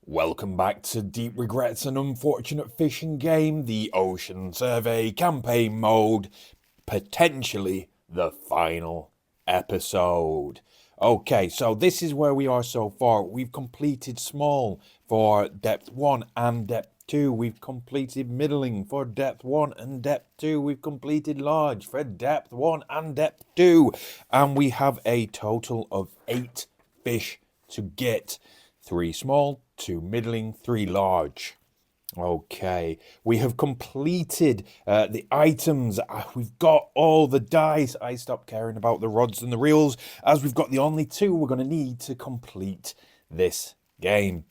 Welcome back to Deep Regrets and Unfortunate Fishing Game, the Ocean Survey campaign mode, potentially the final episode. Okay, so this is where we are so far. We've completed small for depth 1 and depth 2. We've completed middling for depth 1 and depth 2. We've completed large for depth 1 and depth 2. And we have a total of 8 fish to get. 3 small, 2 middling, 3 large. Okay, we have completed the items. We've got all the dice. I stopped caring about the rods and the reels as we've got the only 2 we're going to need to complete this game.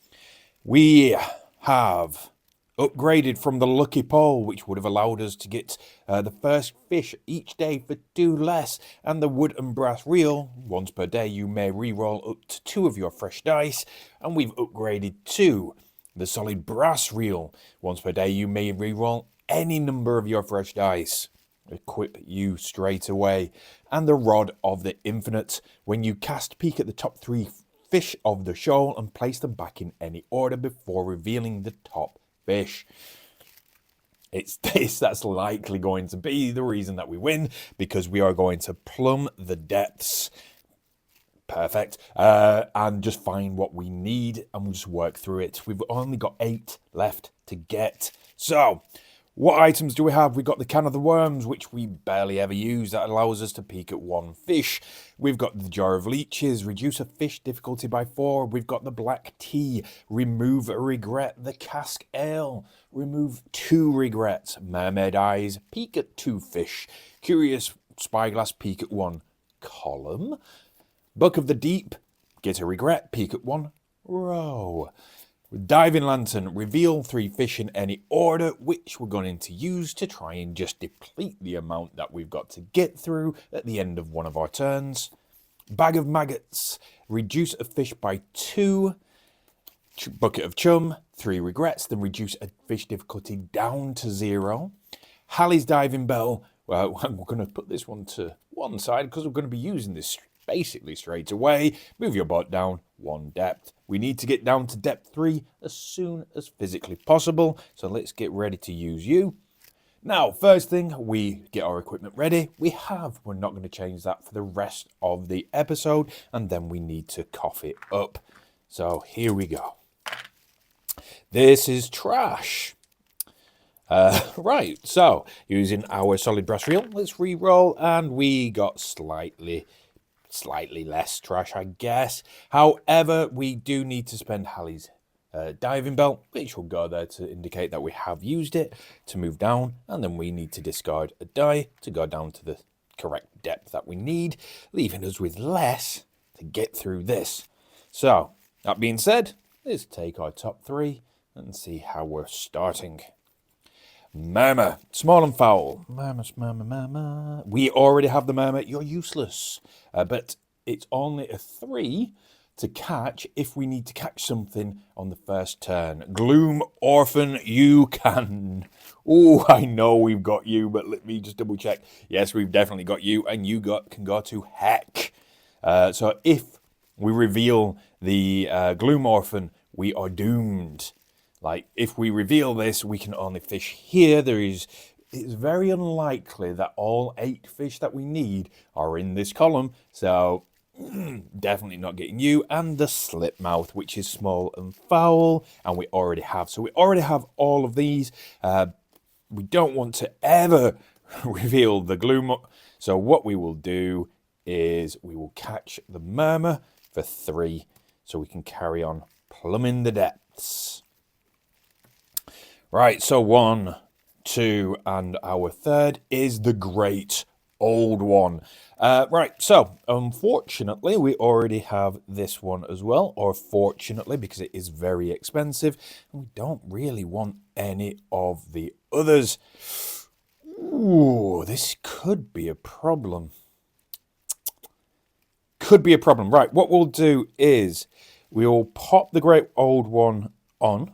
We have upgraded from the lucky pole, which would have allowed us to get the first fish each day for 2 less, and the wood and brass reel. Once per day you may re-roll up to 2 of your fresh dice, and we've upgraded to the solid brass reel. Once per day you may re-roll any number of your fresh dice. Equip you straight away. And the rod of the infinite. When you cast, peek at the top 3 fish of the shoal and place them back in any order before revealing the top fish. It's this that's likely going to be the reason that we win, because we are going to plumb the depths. Perfect. And just find what we need and we'll just work through it. We've only got 8 left to get. So what items do we have? We've got the can of the worms, which we barely ever use. That allows us to peek at 1 fish. We've got the jar of leeches, reduce a fish difficulty by 4. We've got the black tea, remove a regret. The cask ale, remove 2 regrets. Mermaid eyes, peek at 2 fish. Curious spyglass, peek at 1 column. Buck of the deep, get a regret, peek at 1 row. Diving lantern, reveal 3 fish in any order, which we're going to use to try and just deplete the amount that we've got to get through at the end of one of our turns. Bag of maggots, reduce a fish by 2. Bucket of chum, 3 regrets, then reduce a fish difficulty down to 0. Halley's diving bell, well, we're going to put this one to one side because we're going to be using this basically straight away. Move your boat down 1 depth. We need to get down to depth 3 as soon as physically possible. So let's get ready to use you. Now, first thing, we get our equipment ready. We're not going to change that for the rest of the episode. And then we need to cough it up. So here we go. This is trash. Right, so using our solid brass reel, let's re-roll. And we got slightly less trash, I guess. However, we do need to spend Halley's diving belt, which will go there to indicate that we have used it, to move down, and then we need to discard a die to go down to the correct depth that we need, leaving us with less to get through this. So, that being said, let's take our top 3 and see how we're starting. Murmur, small and foul. Murmur. We already have the murmur. You're useless. But it's only a 3 to catch if we need to catch something on the first turn. Gloom Orphan, you can. Oh, I know we've got you, but let me just double check. Yes, we've definitely got you, and you can go to heck. So if we reveal the Gloom Orphan, we are doomed. Like, if we reveal this, we can only fish here. It's very unlikely that all 8 fish that we need are in this column. So, definitely not getting you. And the slipmouth, which is small and foul. And we already have. So, we already have all of these. We don't want to ever reveal the gloom. So, what we will do is we will catch the murmur for 3. So, we can carry on plumbing the depths. Right, so 1, 2, and our third is the great old one. Right, so unfortunately, we already have this one as well, or fortunately, because it is very expensive, and we don't really want any of the others. Ooh, this could be a problem. Right, what we'll do is we'll pop the great old one on.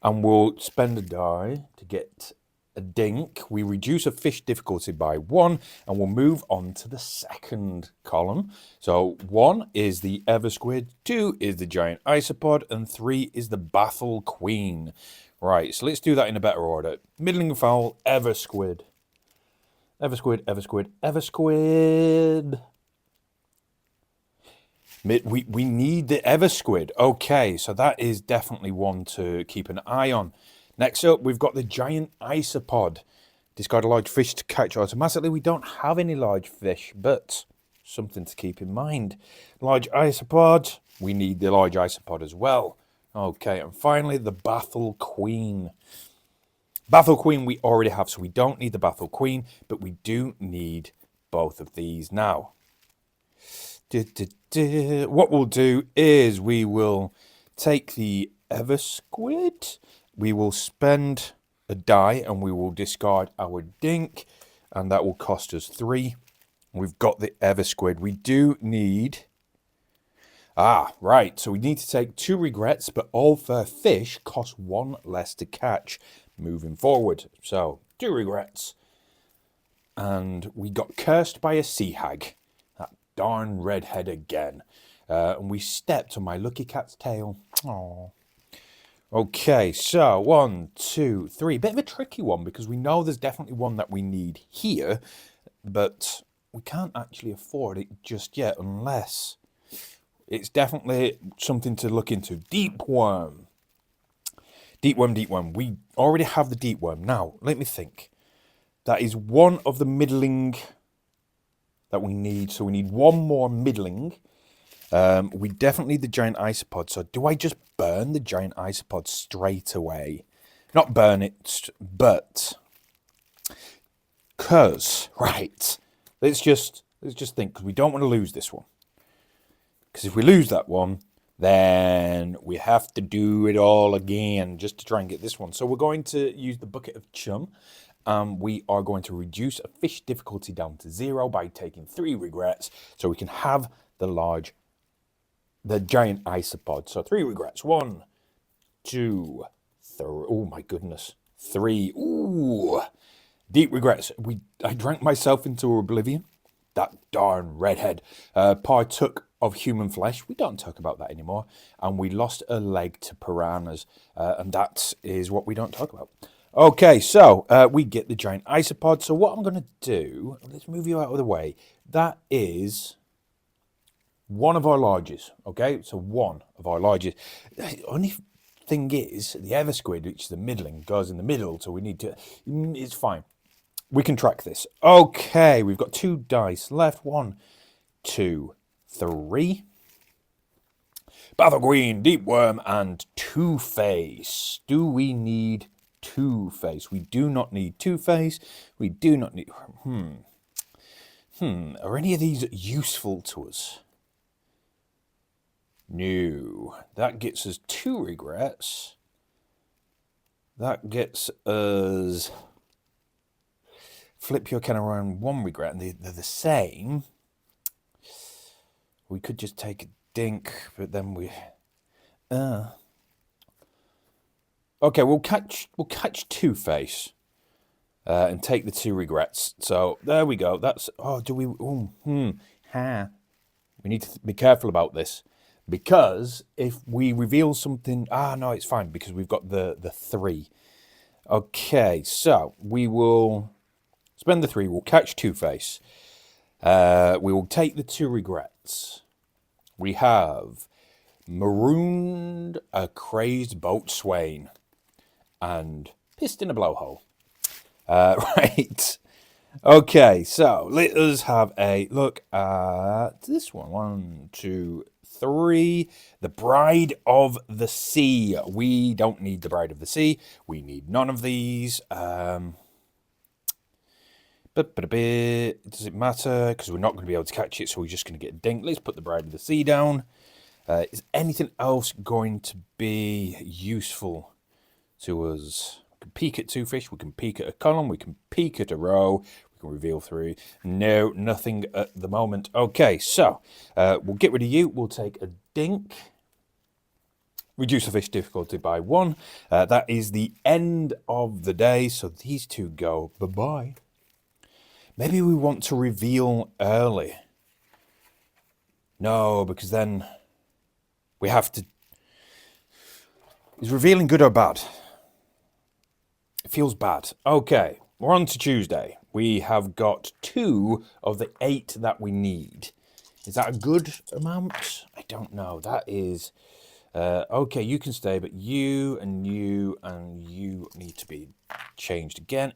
And we'll spend a die to get a dink. We reduce a fish difficulty by 1, and we'll move on to the second column. So 1 is the Eversquid, 2 is the giant isopod, and 3 is the Baffle Queen. Right, so let's do that in a better order. Middling fowl, Eversquid. Eversquid, Eversquid, Eversquid. We need the Eversquid. Okay, so that is definitely one to keep an eye on. Next up, we've got the giant isopod. Discard a large fish to catch automatically. We don't have any large fish, but something to keep in mind. Large isopod. We need the large isopod as well. Okay, and finally, the Baffle Queen. Baffle Queen we already have, so we don't need the Baffle Queen, but we do need both of these now. What we'll do is we will take the Eversquid. We will spend a die and we will discard our dink, and that will cost us 3. We've got the Eversquid. We do need... right. So we need to take 2 regrets, but all fair fish cost 1 less to catch moving forward. So 2 regrets. And we got cursed by a sea hag. That darn redhead again. And we stepped on my lucky cat's tail. Aww. Okay, so 1, 2, 3. Bit of a tricky one because we know there's definitely one that we need here, but we can't actually afford it just yet unless it's definitely something to look into. Deep worm. Deep worm, deep worm. We already have the deep worm. Now, let me think. That is one of the middling that we need. So we need 1 more middling. We definitely need the giant isopod. So do I just burn the giant isopod straight away? Not burn it, but... right. Let's just think, because we don't want to lose this one. Because if we lose that one, then we have to do it all again just to try and get this one. So we're going to use the bucket of chum. We are going to reduce a fish difficulty down to 0 by taking 3 regrets, so we can have the giant isopod. So 3 regrets. 1, 2, 3. Oh my goodness. 3. Ooh. Deep regrets. I drank myself into oblivion. That darn redhead partook of human flesh. We don't talk about that anymore. And we lost a leg to piranhas. And that is what we don't talk about. Okay, so we get the giant isopod. So what I'm going to do, let's move you out of the way. That is one of our largest. Okay, so one of our largest. The only thing is, the Eversquid, which is the middling, goes in the middle. So we need to, it's fine. We can track this. Okay, we've got 2 dice left. 1, 2, 3. Baffle Queen, Deep Worm, and Two-Face. Do we need Two-Face? We do not need Two-Face. We do not need... Are any of these useful to us? No. That gets us 2 regrets. That gets us... Flip your can around 1 regret, and they're the same. We could just take a dink, but then we... Okay, we'll catch Two-Face and take the 2 regrets. So there we go. That's... Oh, do we... We need to be careful about this. Because if we reveal something... no, it's fine, because we've got the 3. Okay, so we will... Spend the 3, we'll catch Two-Face. We will take the 2 regrets. We have marooned a crazed boatswain and pissed in a blowhole. Right. Okay, so let us have a look at this one. 1, 2, 3. The Bride of the Sea. We don't need the Bride of the Sea. We need none of these. Does it matter? Because we're not going to be able to catch it, so we're just going to get a dink. Let's put the Bride of the Sea down. Is anything else going to be useful to us? We can peek at 2 fish. We can peek at a column. We can peek at a row. We can reveal 3. No, nothing at the moment. Okay, so we'll get rid of you. We'll take a dink. reduce the fish difficulty by 1. That is the end of the day, so these two go bye-bye. Maybe we want to reveal early. No, because then we have to... Is revealing good or bad? It feels bad. Okay, we're on to Tuesday. We have got 2 of the 8 that we need. Is that a good amount? I don't know. That is... okay, you can stay, but you and you and you need to be changed again.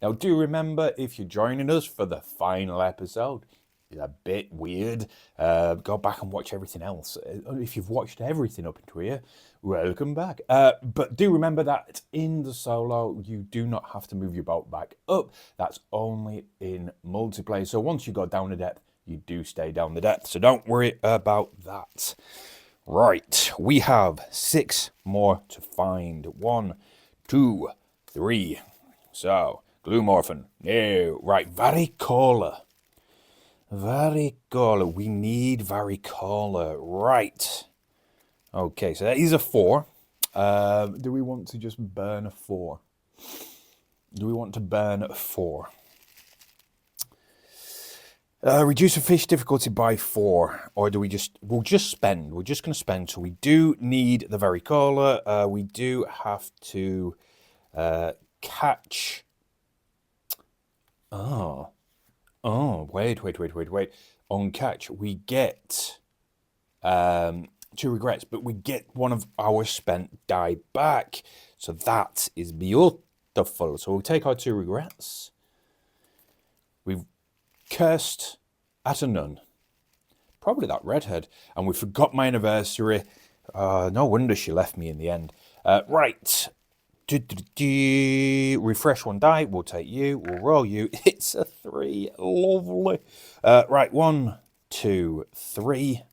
Now, do remember, if you're joining us for the final episode, it's a bit weird. Go back and watch everything else. If you've watched everything up into here, welcome back. But do remember that in the solo, you do not have to move your boat back up. That's only in multiplayer. So once you go down the depth, you do stay down the depth. So don't worry about that. Right, we have 6 more to find. 1, 2, 3. So, Gloomorphin. No. Right, Varicola. Varicola. We need Varicola. Right. Okay, so that is a 4. Do we want to just burn a 4? Do we want to burn a 4? Reduce the fish difficulty by 4. Or do we just... We'll just spend. We're just going to spend. So we do need the Varicola. We do have to... catch. Oh, wait. On catch, we get 2 regrets, but we get one of our spent die back. So that is beautiful. So we'll take our 2 regrets. We've cursed at a nun. Probably that redhead. And we forgot my anniversary. No wonder she left me in the end. Right. Refresh 1 die. We'll take you. We'll roll you. It's a 3. Lovely. Right. 1, 2, 3.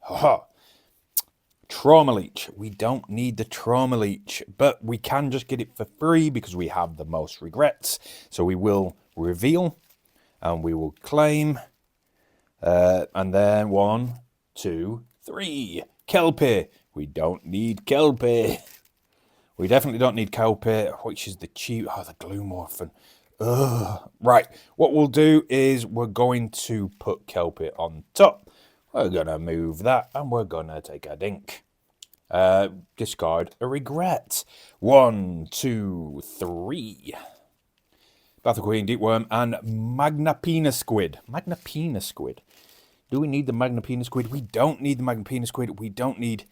Ha. Trauma leech. We don't need the trauma leech, but we can just get it for free because we have the most regrets. So we will reveal and we will claim. And then 1, 2, 3. Kelpie. We don't need Kelpie. We definitely don't need Kelpie, which is the cheap... Oh, the Gloomorphin. Ugh. Right, what we'll do is we're going to put Kelpie on top. We're going to move that, and we're going to take a dink. Discard a regret. 1, 2, 3. Battle Queen, Deep Worm, and Magnapina Squid. Magnapina Squid. Do we need the Magnapina Squid? We don't need the Magnapina Squid. We don't need...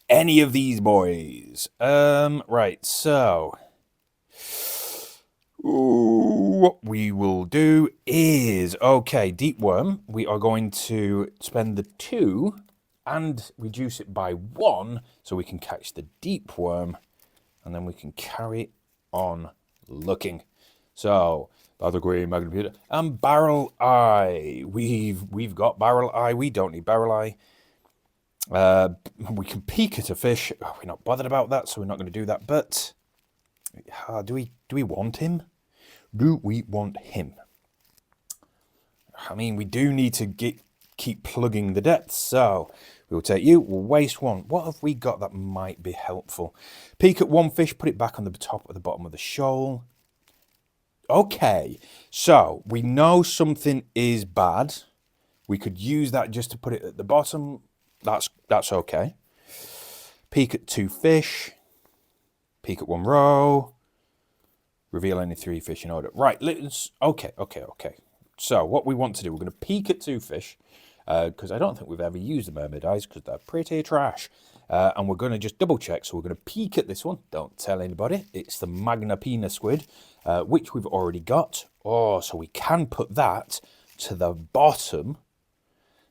any of these boys. Right, so... what we will do is... Okay, Deep Worm. We are going to spend the 2 and reduce it by 1 so we can catch the Deep Worm. And then we can carry on looking. So, Battle Queen, Magnapina, and Barrel Eye. We've got Barrel Eye. We don't need Barrel Eye. We can peek at a fish. Oh, we're not bothered about that, so we're not going to do that. But do we want him? Do we want him? I mean, we do need to keep plugging the depths. So we'll take you. We'll waste 1. What have we got that might be helpful? Peek at 1 fish. Put it back on the top or the bottom of the shoal. Okay, so we know something is bad. We could use that just to put it at the bottom. That's okay. Peek at 2 fish. Peek at 1 row. Reveal any 3 fish in order. Right, let's... Okay. So what we want to do, we're going to peek at 2 fish. Because I don't think we've ever used the mermaid eyes because they're pretty trash. And we're going to just double check. So we're going to peek at this one. Don't tell anybody. It's the Magnapina Squid, which we've already got. Oh, so we can put that to the bottom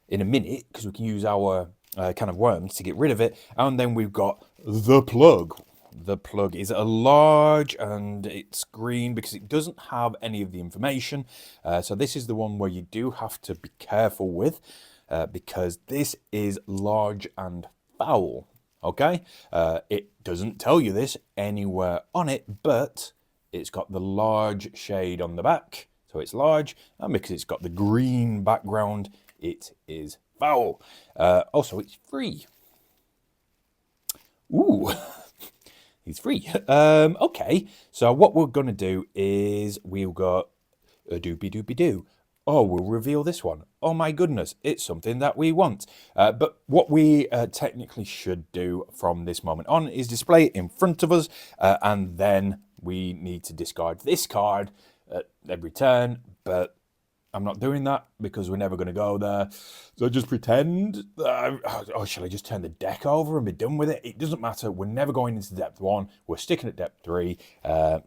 in a minute because we can use our can of worms to get rid of it. And then we've got the plug. The plug is a large and it's green because it doesn't have any of the information. So this is the one where you do have to be careful with because this is large and foul. Okay, it doesn't tell you this anywhere on it, but it's got the large shade on the back. So it's large, and because it's got the green background, it is foul. Also, it's free. Ooh, he's free. Okay, so what we're going to do is we'll go a doopy doopy doo. Oh, we'll reveal this one. Oh my goodness, it's something that we want. But what we technically should do from this moment on is display it in front of us, and then we need to discard this card at every turn. But I'm not doing that because we're never going to go there. So just pretend. Oh, shall I just turn the deck over and be done with it? It doesn't matter. We're never going into depth 1. We're sticking at depth 3.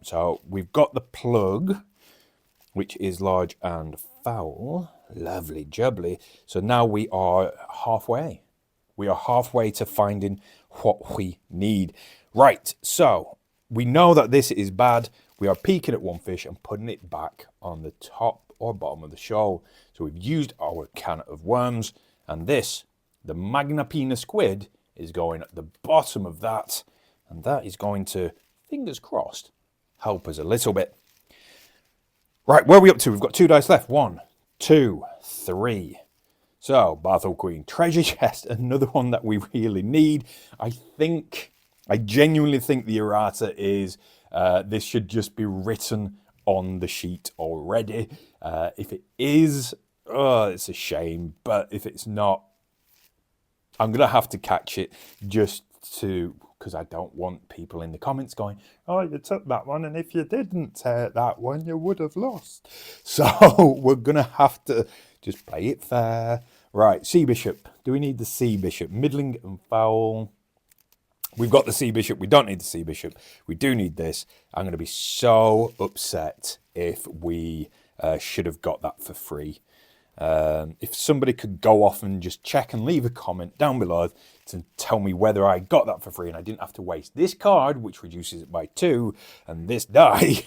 So we've got the plug, which is large and foul. Lovely jubbly. So now we are halfway. We are halfway to finding what we need. Right, so we know that this is bad. We are peeking at one fish and putting it back on the top or bottom of the shoal. So we've used our can of worms, and this, the Magna Pina squid, is going at the bottom of that, and that is going to, fingers crossed, help us a little bit. Right, where are we up to? We've got 2 dice left. 1, 2, 3. So, Battle Queen, treasure chest, another one that we really need. I genuinely think the errata is this should just be written on the sheet already. If it is, it's a shame. But if it's not, I'm going to have to catch it just to, because I don't want people in the comments going, oh, you took that one, and if you didn't take that one, you would have lost. So we're going to have to just play it fair. Right, Sea Bishop. Do we need the Sea Bishop? Middling and foul. We've got the Sea Bishop. We don't need the Sea Bishop. We do need this. I'm going to be so upset if we should have got that for free. If somebody could go off and just check and leave a comment down below to tell me whether I got that for free and I didn't have to waste this card, which reduces it by 2, and this die,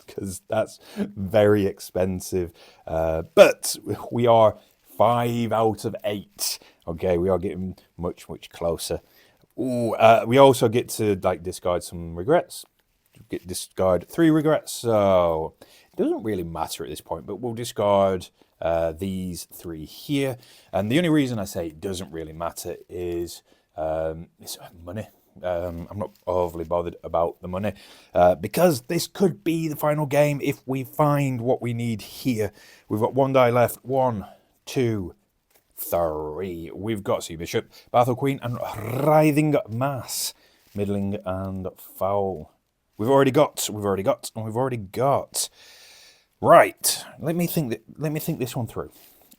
because that's very expensive. But we are 5 out of 8. Okay, we are getting much, much closer. Ooh, we also get to discard some regrets. Discard 3 regrets, so it doesn't really matter at this point, but we'll discard these 3 here. And the only reason I say it doesn't really matter is it's money. I'm not overly bothered about the money because this could be the final game if we find what we need here. We've got 1 die left. 1, 2, 3. We've got Sea Bishop, Battle Queen, and Writhing Mass, middling and foul. We've already got. Right. Let me think this one through.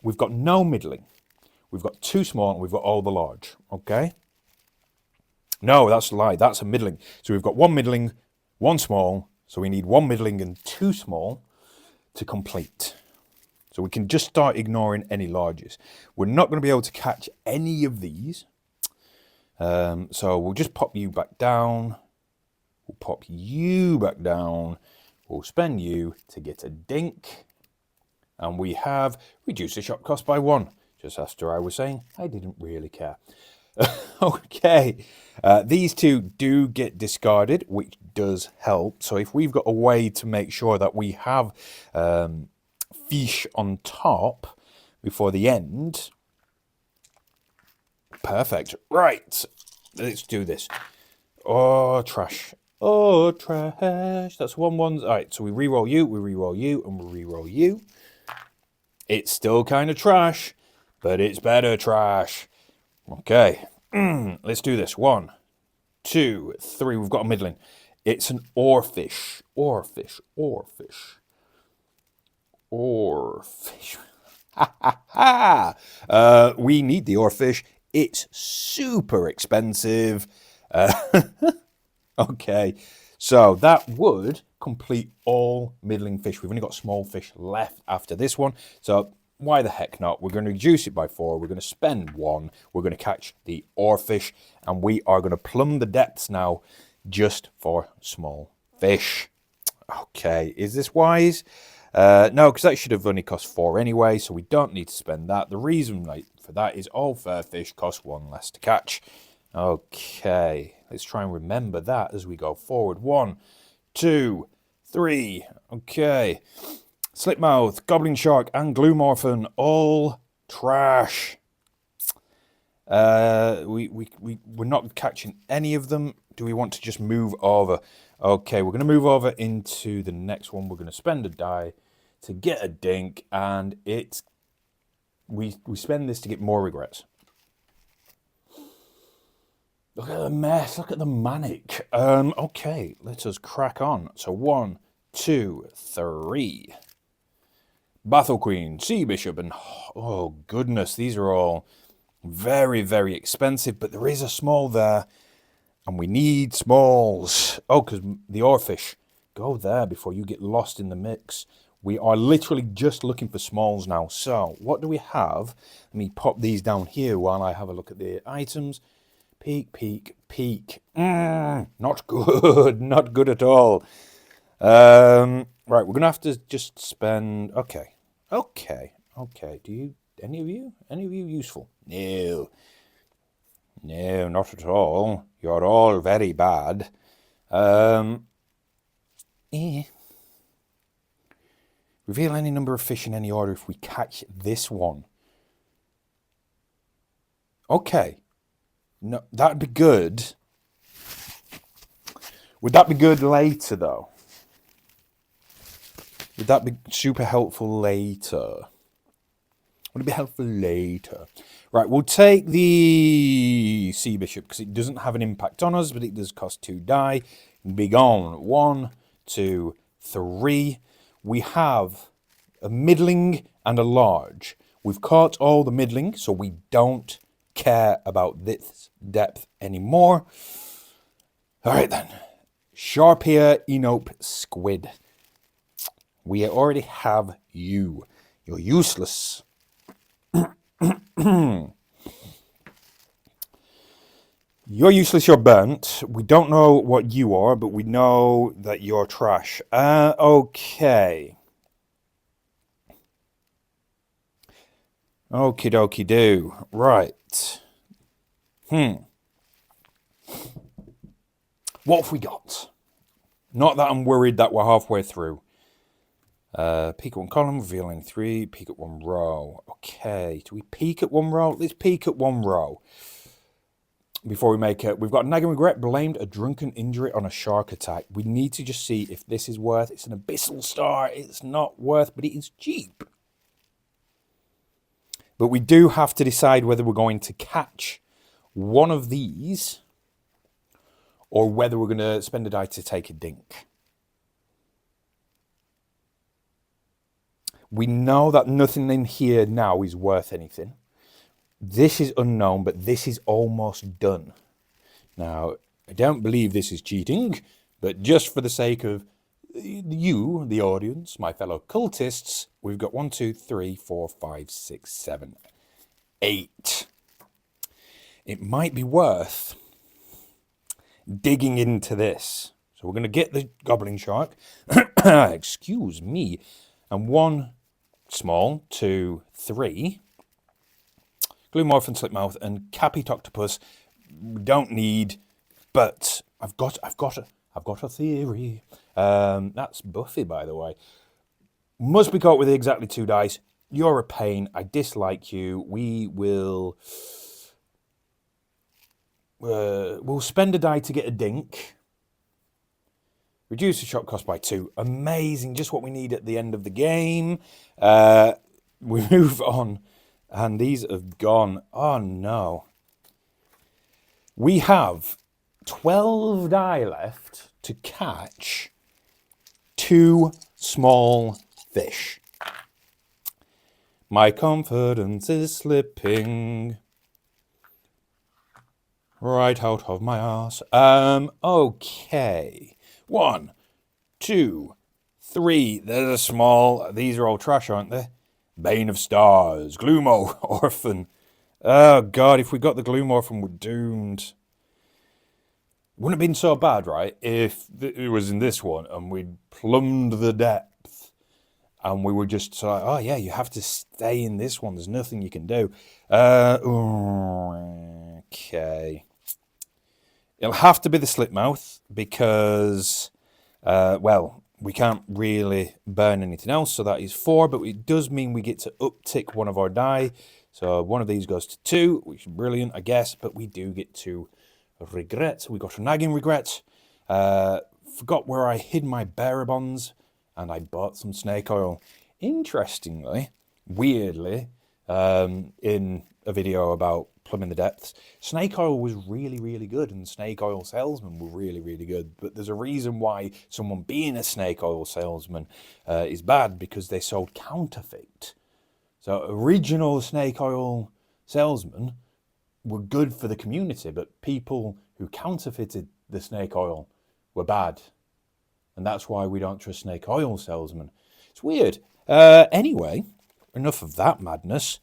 We've got no middling. We've got 2 small, and we've got all the large. Okay. No, that's a lie. That's a middling. So we've got 1 middling, 1 small. So we need 1 middling and 2 small to complete. So we can just start ignoring any larges. We're not going to be able to catch any of these. So we'll just pop you back down. We'll pop you back down. We'll spend you to get a dink. And we have reduced the shop cost by 1. Just after I was saying, I didn't really care. Okay. These 2 do get discarded, which does help. So if we've got a way to make sure that we have fish on top before the end, perfect. Right. Let's do this. Oh, trash. Oh, trash. That's 1-1. All right, so we re-roll you, and we re-roll you. It's still kind of trash, but it's better trash. Okay, let's do this. 1, 2, 3. We've got a middling. It's an oarfish. Oarfish. We need the oarfish. It's super expensive. Okay, so that would complete all middling fish. We've only got small fish left after this one. So why the heck not? We're going to reduce it by 4. We're going to spend 1. We're going to catch the oarfish. And we are going to plumb the depths now just for small fish. Okay, is this wise? No, because that should have only cost 4 anyway, so we don't need to spend that. The reason for that is all fair fish cost 1 less to catch. Okay, let's try and remember that as we go forward. 1, 2, 3. Okay, Slipmouth, Goblin Shark, and Gloomorphan, all trash. We're not catching any of them. Do we want to just move over? Okay, we're going to move over into the next one. We're going to spend a die to get a dink, and we spend this to get more regrets. Look at the mess. Look at the manic. Okay, let us crack on. So 1, 2, 3. Battle Queen, Sea Bishop, and oh goodness, these are all very, very expensive, but there is a small there, and we need smalls. Oh, because the oarfish, go there before you get lost in the mix. We are literally just looking for smalls now. So, what do we have? Let me pop these down here while I have a look at the items. Peek, peek, peek. Not good. Not good at all. Right, we're going to have to just spend... Okay. Any of you useful? No. No, not at all. You're all very bad. Reveal any number of fish in any order if we catch this one. Okay. No, that'd be good. Would that be good later, though? Would that be super helpful later? Would it be helpful later? Right, we'll take the Sea Bishop because it doesn't have an impact on us, but it does cost 2 die. Be gone. 1, 2, 3. We have a middling and a large. We've caught all the middling, so we don't care about this depth anymore. All right, then. Sharp ear, Enope, squid. We already have you. You're useless. You're useless, you're burnt. We don't know what you are, but we know that you're trash. Okay. Okie dokie do. Right. What have we got? Not that I'm worried that we're halfway through. Peek at one column, revealing 3. Peek at one row. Okay, do we peek at one row? Let's peek at one row. Before we make it, we've got nagging regret, blamed a drunken injury on a shark attack. We need to just see if this is worth. It's an abyssal star. It's not worth, but it is cheap. But we do have to decide whether we're going to catch one of these or whether we're going to spend a die to take a dink. We know that nothing in here now is worth anything. This is unknown, but this is almost done. Now, I don't believe this is cheating, but just for the sake of you, the audience, my fellow cultists, we've got 1, 2, 3, 4, 5, 6, 7, 8. It might be worth digging into this. So we're going to get the goblin shark. Excuse me. And 1 small, 2, 3. Gloomorph and Slipmouth and Capit Octopus. We don't need, but I've got a theory. That's Buffy, by the way. Must be caught with exactly 2 dice. You're a pain. I dislike you. We will. We'll spend a die to get a dink. Reduce the shot cost by 2. Amazing. Just what we need at the end of the game. We move on. And these have gone. Oh, no. We have 12 die left to catch 2 small fish. My confidence is slipping right out of my ass. Okay. 1, 2, 3. There's a small. These are all trash, aren't they? Bane of Stars, Gloomo, Orphan. Oh, God, if we got the Gloom Orphan, we're doomed. Wouldn't have been so bad, right, if it was in this one and we'd plumbed the depth and we were just like, oh, yeah, you have to stay in this one. There's nothing you can do. Okay. It'll have to be the Slipmouth because, well, we can't really burn anything else, so that is 4, but it does mean we get to uptick one of our die. So one of these goes to 2, which is brilliant, I guess. But we do get 2 regrets. We got a nagging regret. Forgot where I hid my bearer bonds, and I bought some snake oil. Interestingly, weirdly, in a video about plumbing the depths, snake oil was really, really good, and snake oil salesmen were really, really good. But there's a reason why someone being a snake oil salesman is bad, because they sold counterfeit. So original snake oil salesmen were good for the community, but people who counterfeited the snake oil were bad. And that's why we don't trust snake oil salesmen. It's weird. Anyway, enough of that madness.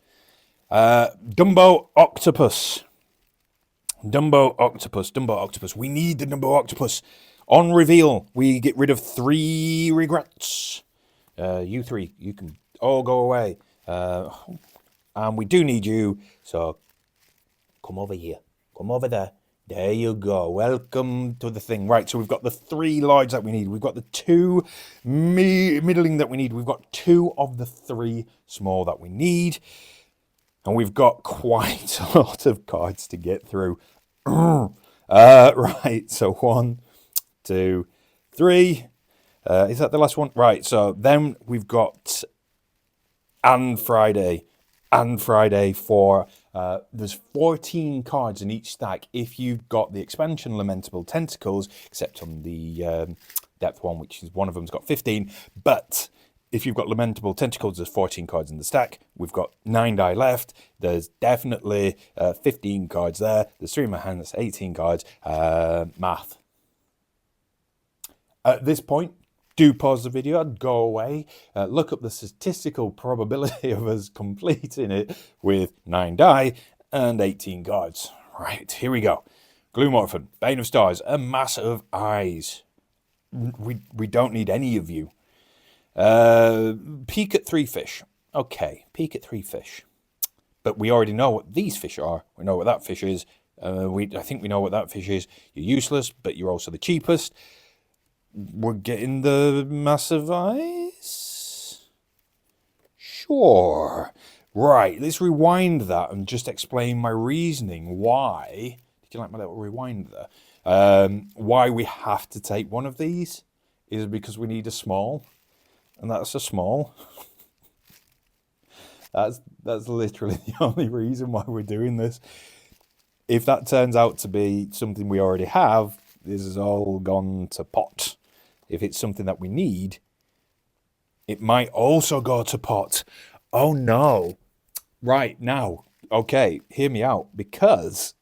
Dumbo octopus. Dumbo octopus. We need the Dumbo octopus. On reveal, we get rid of 3 regrets. You 3, you can all go away. And we do need you, so come over here. Come over there. There you go. Welcome to the thing. Right, so we've got the 3 large that we need. We've got the 2 middling that we need. We've got 2 of the 3 small that we need. And we've got quite a lot of cards to get through. Right, so 1, 2, 3. Is that the last one? Right, so then we've got and Friday for there's 14 cards in each stack if you've got the expansion Lamentable Tentacles, except on the depth one, which is one of them's got 15. But if you've got Lamentable Tentacles, there's 14 cards in the stack. We've got 9 die left. There's definitely 15 cards there. There's 3 in my hand. That's 18 cards. Math. At this point, do pause the video, go away, look up the statistical probability of us completing it with 9 die and 18 cards. Right, here we go. Gloom Orphan, Bane of Stars, a Mass of Eyes. We don't need any of you. Peek at 3 fish. Okay, peek at 3 fish. But we already know what these fish are. We know what that fish is. I think we know what that fish is. You're useless, but you're also the cheapest. We're getting the massive eyes? Sure. Right, let's rewind that and just explain my reasoning why. Did you like my little rewind there? Why we have to take one of these is because we need a small. And that's a small. That's literally the only reason why we're doing this. If that turns out to be something we already have, this has all gone to pot. If it's something that we need, it might also go to pot. Oh no. Right, now, okay, hear me out. Because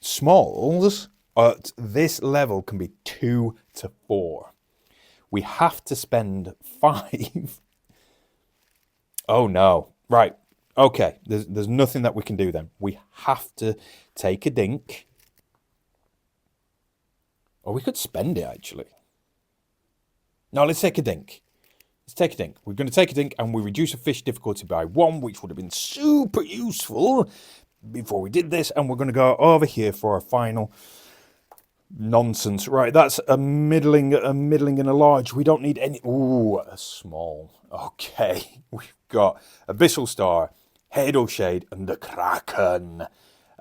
smalls at this level can be 2 to 4. We have to spend 5. Oh no. Right, okay, there's nothing that we can do then. We have to take a dink. Or we could spend it, actually. No, let's take a dink. Let's take a dink. We're going to take a dink and we reduce a fish difficulty by 1, which would have been super useful before we did this. And we're going to go over here for our final nonsense. Right, that's a middling, and a large. We don't need any... Ooh, a small. Okay, we've got Abyssal Star, Hadal Shade, and the Kraken.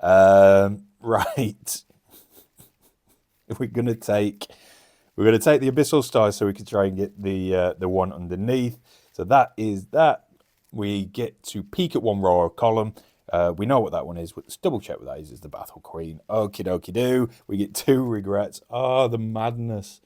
Right. We're going to take the Abyssal Star so we can try and get the one underneath. So that is that. We get to peek at 1 row or column. We know what that one is. Let's double check what that is. It's the Battle Queen. Okie dokie do. We get 2 regrets. Oh, the madness.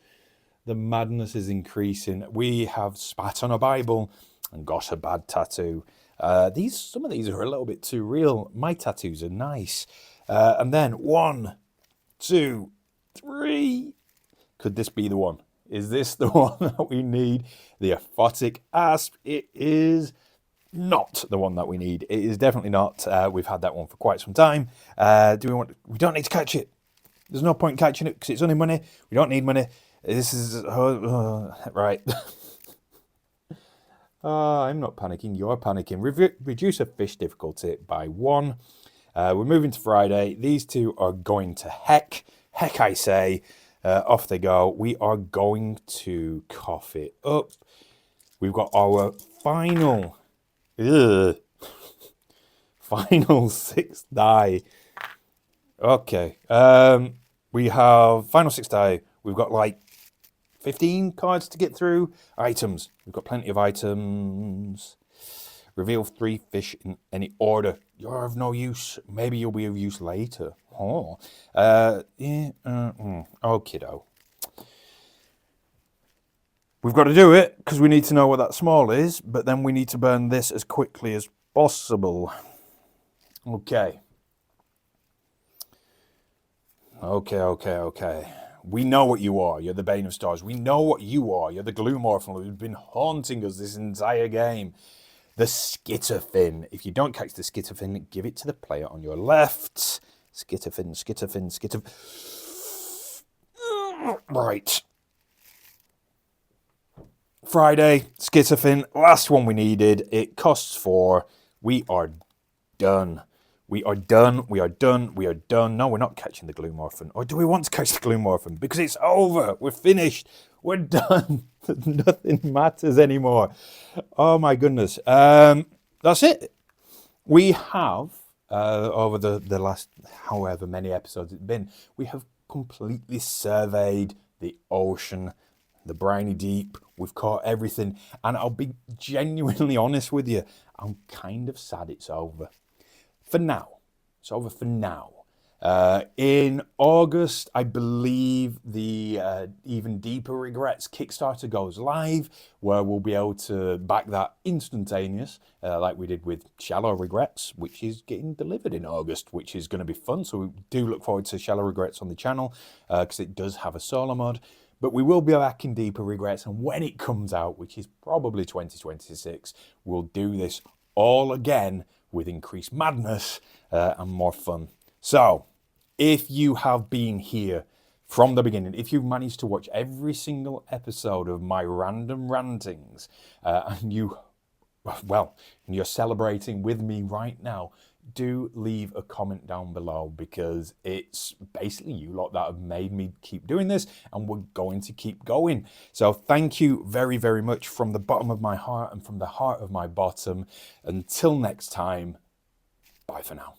The madness is increasing. We have spat on a Bible and got a bad tattoo. Some of these are a little bit too real. My tattoos are nice. And then 1, 2, 3. Could this be the one? Is this the one that we need? The Aphotic Asp. It is not the one that we need. It is definitely not. We've had that one for quite some time. We don't need to catch it. There's no point in catching it because it's only money. We don't need money. This is... right. I'm not panicking. You're panicking. Reduce a fish difficulty by 1. We're moving to Friday. These 2 are going to heck. Heck, I say. Off they go. We are going to cough it up. We've got our final final 6 die. Okay. We have final 6 die. We've got like 15 cards to get through. Items. We've got plenty of items. Reveal 3 fish in any order. You're of no use. Maybe you'll be of use later. Oh. Okey-doke. We've got to do it because we need to know what that small is, but then we need to burn this as quickly as possible. Okay. Okay. We know what you are. You're the Bane of Stars. We know what you are. You're the Gloomorphan who's been haunting us this entire game. The Skitterfin. If you don't catch the Skitterfin, give it to the player on your left. Skitterfin. Right. Friday, Skitterfin. Last one we needed. It costs 4. We are done. We are done. No, we're not catching the Gloomorphan. Or do we want to catch the Gloomorphan? Because it's over. We're finished. We're done. Nothing matters anymore. Oh my goodness. That's it. We have, over the last however many episodes it's been, we have completely surveyed the ocean, the Briny Deep. We've caught everything. And I'll be genuinely honest with you. I'm kind of sad it's over. For now. It's over for now. In August, I believe the Even Deeper Regrets Kickstarter goes live, where we'll be able to back that instantaneous, like we did with Shallow Regrets, which is getting delivered in August, which is going to be fun. So we do look forward to Shallow Regrets on the channel, because it does have a solo mod. But we will be back in Deeper Regrets, and when it comes out, which is probably 2026, we'll do this all again with increased madness and more fun. So, if you have been here from the beginning, if you've managed to watch every single episode of my random rantings, and you're celebrating with me right now, do leave a comment down below, because it's basically you lot that have made me keep doing this, and we're going to keep going. So thank you very, very much from the bottom of my heart and from the heart of my bottom. Until next time, bye for now.